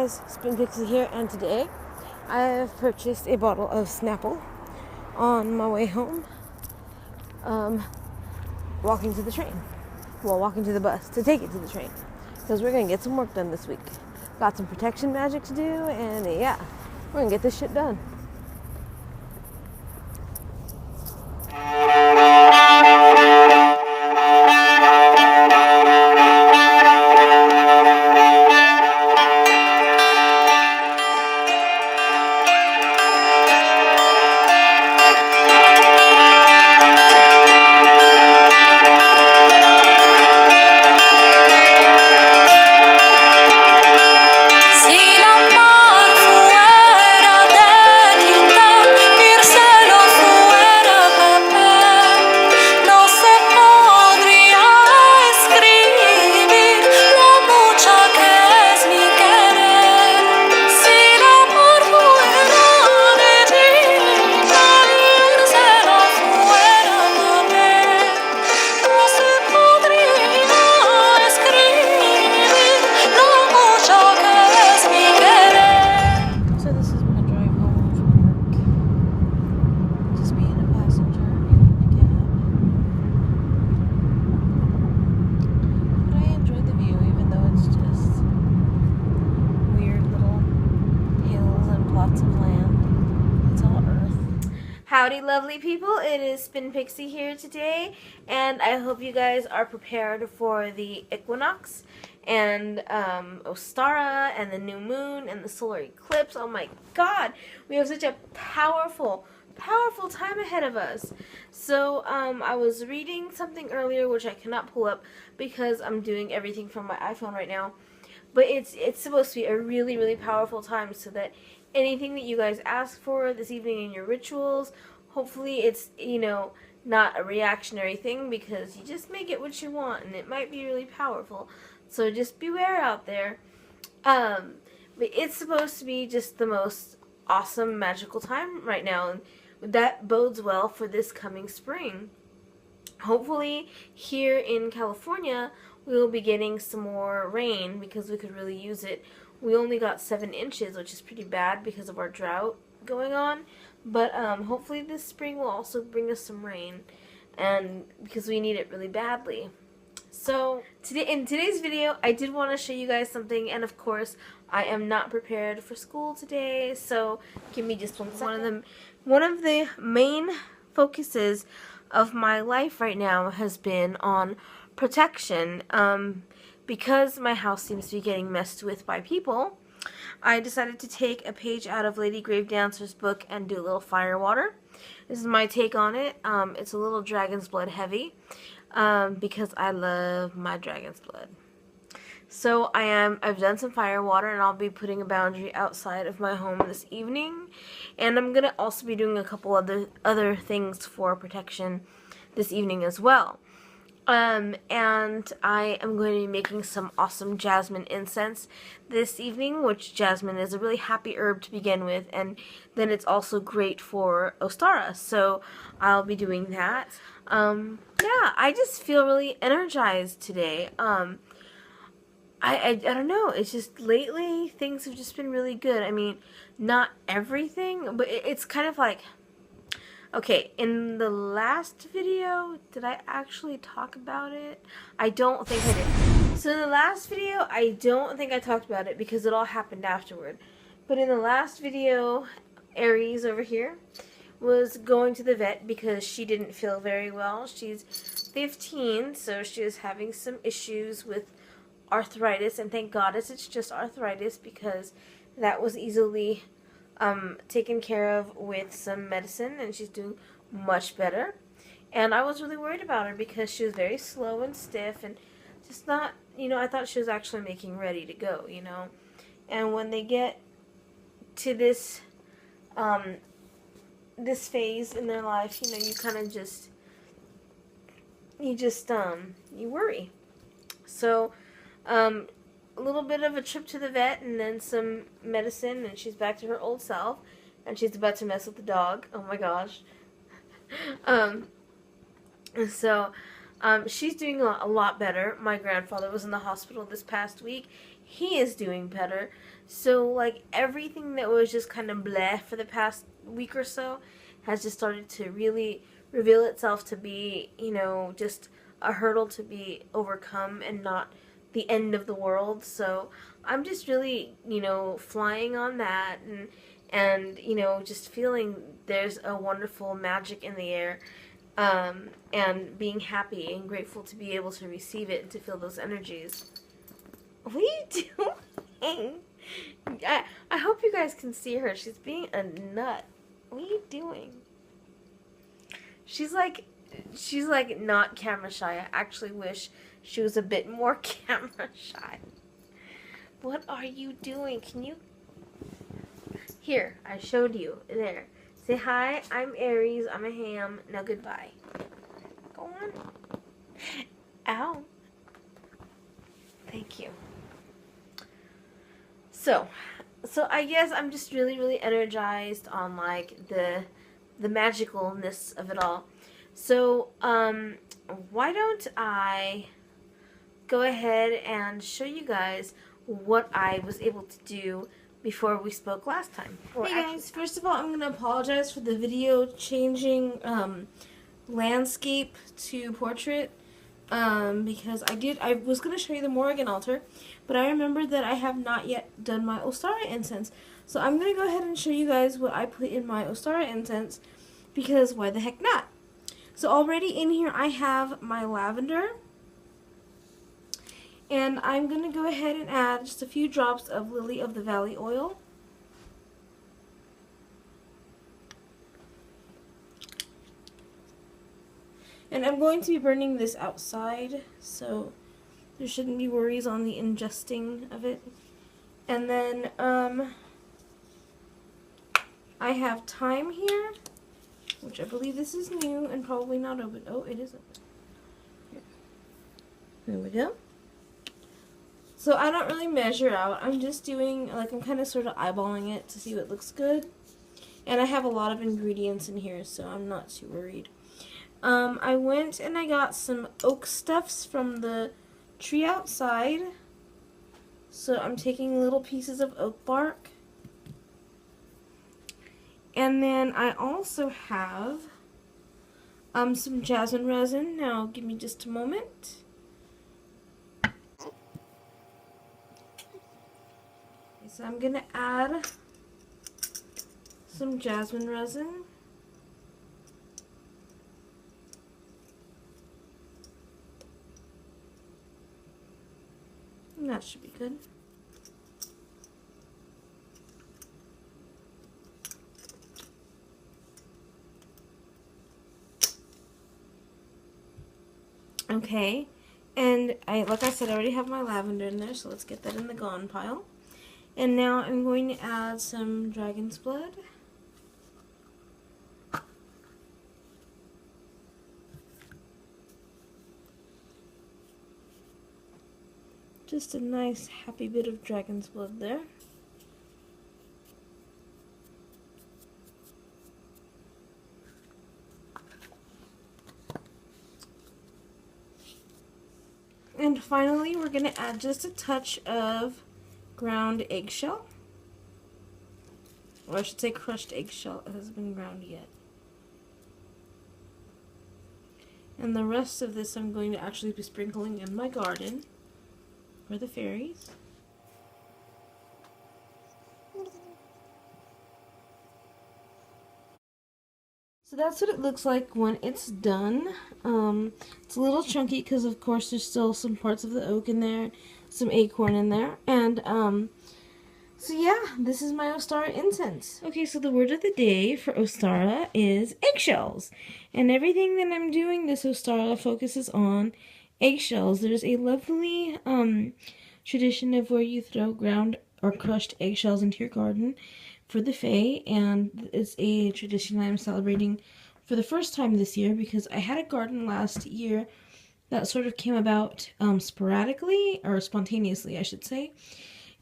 guys, Spin Pixie here, and today I have purchased a bottle of Snapple on my way home, walking to the train. Well, walking to the bus to take it to the train, because we're going to get some work done this week. Got some protection magic to do, and yeah, we're going to get this shit done. Howdy lovely people, it is Spin Pixie here today, and I hope you guys are prepared for the equinox and Ostara and the new moon and the solar eclipse. Oh my god, we have such a powerful time ahead of us. So I was reading something earlier which I cannot pull up because I'm doing everything from my iPhone right now, but it's supposed to be a really powerful time, so that anything that you guys ask for this evening in your rituals, hopefully it's, you know, not a reactionary thing, because you just may get what you want and it might be really powerful. So just beware out there. But it's supposed to be just the most awesome magical time right now, and that bodes well for this coming spring. Hopefully here in California we will be getting some more rain, because we could really use it. We only got 7 inches, which is pretty bad because of our drought going on. But hopefully this spring will also bring us some rain, and because we need it really badly. So in today's video, I did want to show you guys something, and of course I am not prepared for school today, so give me just 1 second. One of the main focuses of my life right now has been on protection. Because my house seems to be getting messed with by people, I decided to take a page out of Lady Gravedancer's book and do a little fire water. This is my take on it. It's a little dragon's blood heavy, because I love my dragon's blood. So I've done some fire water, and I'll be putting a boundary outside of my home this evening, and I'm gonna also be doing a couple other things for protection this evening as well. And I am going to be making some awesome jasmine incense this evening, which jasmine is a really happy herb to begin with, and then it's also great for Ostara, so I'll be doing that. Yeah, I just feel really energized today. I don't know, it's just lately things have just been really good. I mean, not everything, but it's kind of like, okay, in the last video, did I actually talk about it? I don't think I did. So in the last video, I don't think I talked about it because it all happened afterward. But in the last video, Aries over here was going to the vet because she didn't feel very well. She's 15, so she was having some issues with arthritis, and thank goddess it's just arthritis, because that was easily taken care of with some medicine, and she's doing much better. And I was really worried about her because she was very slow and stiff and just not, you know, I thought she was actually making ready to go, you know. And when they get to this this phase in their life, you know, you kind of just you worry. So a little bit of a trip to the vet and then some medicine, and she's back to her old self, and she's about to mess with the dog. Oh my gosh. So she's doing a lot better. My grandfather was in the hospital this past week. He is doing better. So like everything that was just kind of bleh for the past week or so has just started to really reveal itself to be, you know, just a hurdle to be overcome and not the end of the world. So I'm just really, you know, flying on that and you know, just feeling there's a wonderful magic in the air, and being happy and grateful to be able to receive it and to feel those energies. What are you doing? I hope you guys can see her. She's being a nut. What are you doing? She's like not camera shy. I actually wish she was a bit more camera shy. What are you doing? Can you? Here, I showed you. There. Say hi, I'm Aries, I'm a ham. Now goodbye. Go on. Ow. Thank you. So I guess I'm just really energized on like the magicalness of it all. So why don't I go ahead and show you guys what I was able to do before we spoke last time. Hey guys, first of all, I'm going to apologize for the video changing landscape to portrait, because I was going to show you the Morrigan altar, but I remembered that I have not yet done my Ostara incense. So I'm going to go ahead and show you guys what I put in my Ostara incense, because why the heck not? So already in here I have my lavender, and I'm going to go ahead and add just a few drops of Lily of the Valley oil. And I'm going to be burning this outside, so there shouldn't be worries on the ingesting of it. And then I have thyme here, which I believe this is new and probably not open. Oh, it is open. Here. There we go. So I don't really measure out. I'm just doing, like, I'm kind of sort of eyeballing it to see what looks good. And I have a lot of ingredients in here, so I'm not too worried. I went and I got some oak stuffs from the tree outside. So I'm taking little pieces of oak bark. And then I also have some jasmine resin. Now give me just a moment. So I'm going to add some jasmine resin. And that should be good. Okay, and like I said, I already have my lavender in there, so let's get that in the gone pile. And now I'm going to add some dragon's blood. Just a nice happy bit of dragon's blood there. And finally, we're going to add just a touch of ground eggshell. Or I should say crushed eggshell. It hasn't been ground yet. And the rest of this I'm going to actually be sprinkling in my garden for the fairies. So that's what it looks like when it's done. It's a little chunky because of course there's still some parts of the oak in there, some acorn in there, and so yeah, this is my Ostara incense. Okay, so the word of the day for Ostara is eggshells, and everything that I'm doing this Ostara focuses on eggshells. There's a lovely tradition of where you throw ground or crushed eggshells into your garden for the Fae, and it's a tradition I'm celebrating for the first time this year because I had a garden last year that sort of came about sporadically, or spontaneously I should say,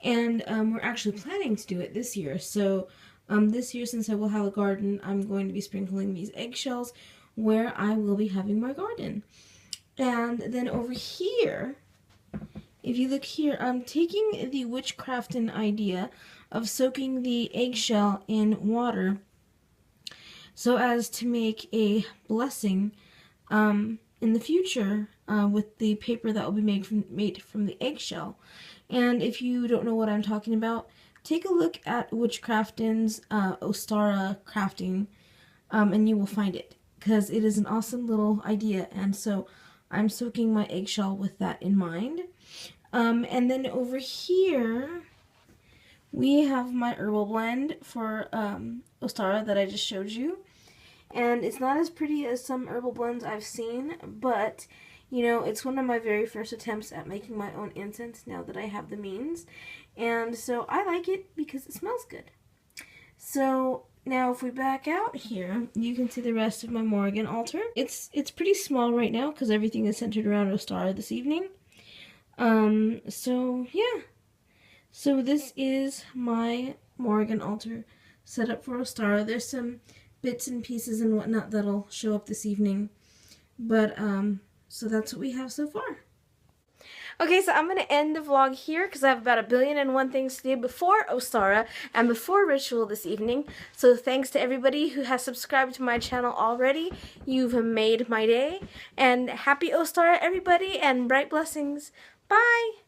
and we're actually planning to do it this year. So this year, since I will have a garden, I'm going to be sprinkling these eggshells where I will be having my garden. And then over here if you look here, I'm taking the witchcrafting idea of soaking the eggshell in water so as to make a blessing in the future with the paper that will be made from the eggshell. And if you don't know what I'm talking about, take a look at Witchcrafting's Ostara crafting, and you will find it, because it is an awesome little idea. And so I'm soaking my eggshell with that in mind. And then over here, we have my herbal blend for Ostara that I just showed you. And it's not as pretty as some herbal blends I've seen, but you know, it's one of my very first attempts at making my own incense now that I have the means. And so I like it because it smells good. So now if we back out here, you can see the rest of my Morrigan altar. It's pretty small right now because everything is centered around Ostara this evening. So yeah. So this is my Morrigan altar set up for Ostara. There's some bits and pieces and whatnot that'll show up this evening. But so that's what we have so far. Okay, so I'm going to end the vlog here because I have about 1,000,001 things to do before Ostara and before Ritual this evening. So thanks to everybody who has subscribed to my channel already. You've made my day. And happy Ostara, everybody, and bright blessings. Bye!